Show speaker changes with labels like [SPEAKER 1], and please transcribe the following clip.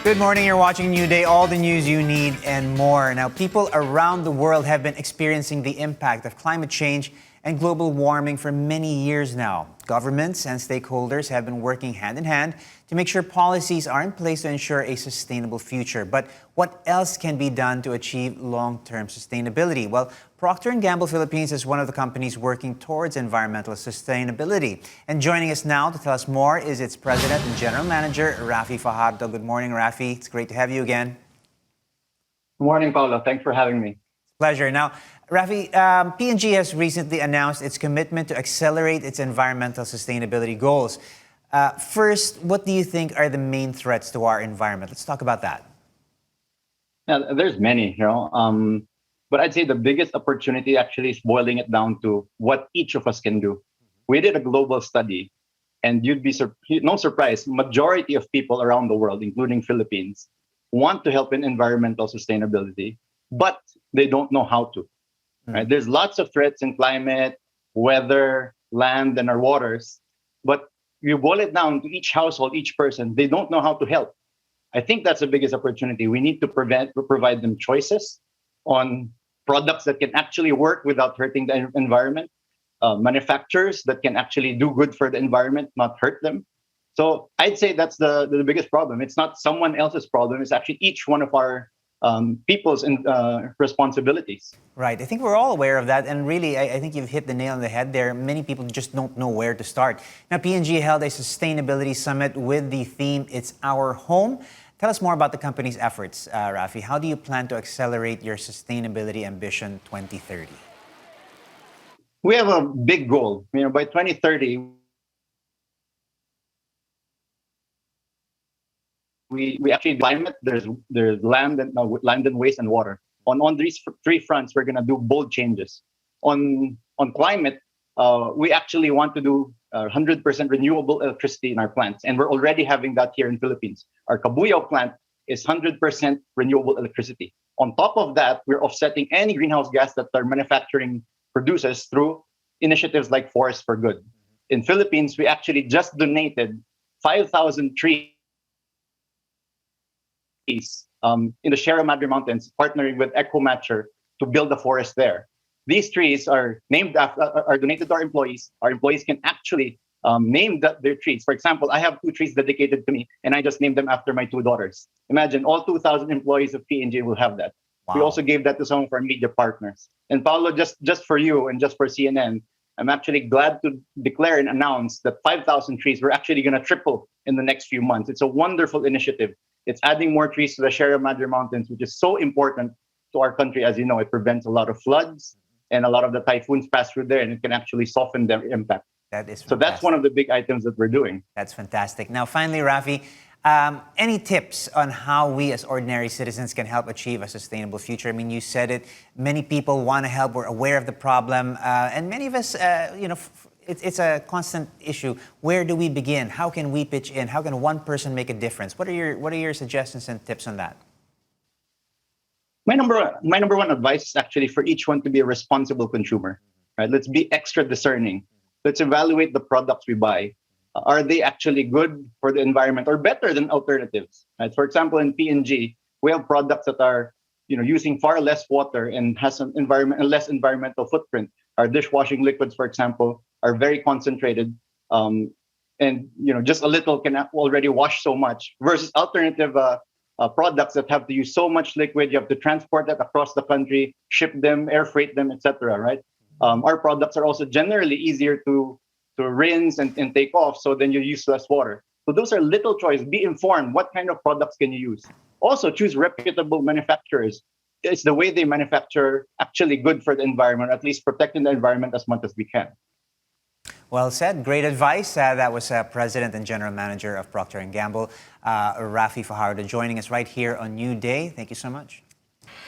[SPEAKER 1] Good morning, you're watching Newday, all the news you need and more. Now, people around the world have been experiencing the impact of climate change and global warming for many years now. Governments and stakeholders have been working hand in hand to make sure policies are in place to ensure a sustainable future. But what else can be done to achieve long-term sustainability? Well, Procter and Gamble Philippines is one of the companies working towards environmental sustainability. And joining us now to tell us more is its president and general manager, Raffy Fajardo. Good morning, Raffy. It's great to have you again.
[SPEAKER 2] Good morning, Paolo. Thanks for having me.
[SPEAKER 1] Pleasure. Now, Raffy, PNG has recently announced its commitment to accelerate its environmental sustainability goals. First, what do you think are the main threats to our environment? Let's talk about that.
[SPEAKER 2] Yeah, there's many, but I'd say the biggest opportunity actually is boiling it down to what each of us can do. We did a global study, and you'd be no surprise, majority of people around the world, including Philippines, want to help in environmental sustainability, but they don't know how to. Right? There's lots of threats in climate, weather, land, and our waters, but you boil it down to each household, each person, they don't know how to help. I think that's the biggest opportunity. We need to provide them choices on products that can actually work without hurting the environment, manufacturers that can actually do good for the environment, not hurt them. So I'd say that's the biggest problem. It's not someone else's problem. It's actually each one of our people's responsibilities.
[SPEAKER 1] Right. I think we're all aware of that. And really, I think you've hit the nail on the head there. Many people just don't know where to start. Now, PNG held a sustainability summit with the theme, It's Our Home. Tell us more about the company's efforts, Raffy. How do you plan to accelerate your sustainability ambition 2030?
[SPEAKER 2] We have a big goal. By 2030, we actually climate. There's land and waste and water. On these three fronts, we're gonna do bold changes. On climate, we actually want to do 100% renewable electricity in our plants, and we're already having that here in Philippines. Our Cabuyao plant is 100% renewable electricity. On top of that, we're offsetting any greenhouse gas that our manufacturing produces through initiatives like Forest for Good. In Philippines, we actually just donated 5,000 trees in the Sierra Madre Mountains, partnering with EcoMatcher to build a forest there. These trees are donated to our employees. Our employees can actually name their trees. For example, I have 2 trees dedicated to me, and I just named them after my 2 daughters. Imagine all 2,000 employees of PNG will have that. Wow. We also gave that to some of our media partners. And Paolo, just for you and just for CNN, I'm actually glad to declare and announce that 5,000 trees, we're actually going to triple in the next few months. It's a wonderful initiative. It's adding more trees to the Sierra Madre Mountains, which is so important to our country. As you know, it prevents a lot of floods, and a lot of the typhoons pass through there, and it can actually soften their impact.
[SPEAKER 1] That is fantastic.
[SPEAKER 2] So that's one of the big items that we're doing.
[SPEAKER 1] That's fantastic. Now, finally, Raffy, any tips on how we as ordinary citizens can help achieve a sustainable future? I mean, you said it, many people want to help, we're aware of the problem, and many of us, it's a constant issue. Where do we begin? How can we pitch in? How can one person make a difference? What are your suggestions and tips on that?
[SPEAKER 2] My number one advice is actually for each one to be a responsible consumer. Right? Let's be extra discerning. Let's evaluate the products we buy. Are they actually good for the environment or better than alternatives? Right? For example, in PNG, we have products that are using far less water and has a less environmental footprint. Our dishwashing liquids, for example, are very concentrated, and just a little can already wash so much. Versus alternative products that have to use so much liquid, you have to transport that across the country, ship them, air freight them, etc. Right? Our products are also generally easier to rinse and take off, so then you use less water. So those are little choices. Be informed. What kind of products can you use? Also, choose reputable manufacturers. Is the way they manufacture actually good for the environment, at least protecting the environment as much as we can?
[SPEAKER 1] Well said. Great advice. That was President and General Manager of Procter and Gamble, Raffy Fajardo, joining us right here on Newday. Thank you so much.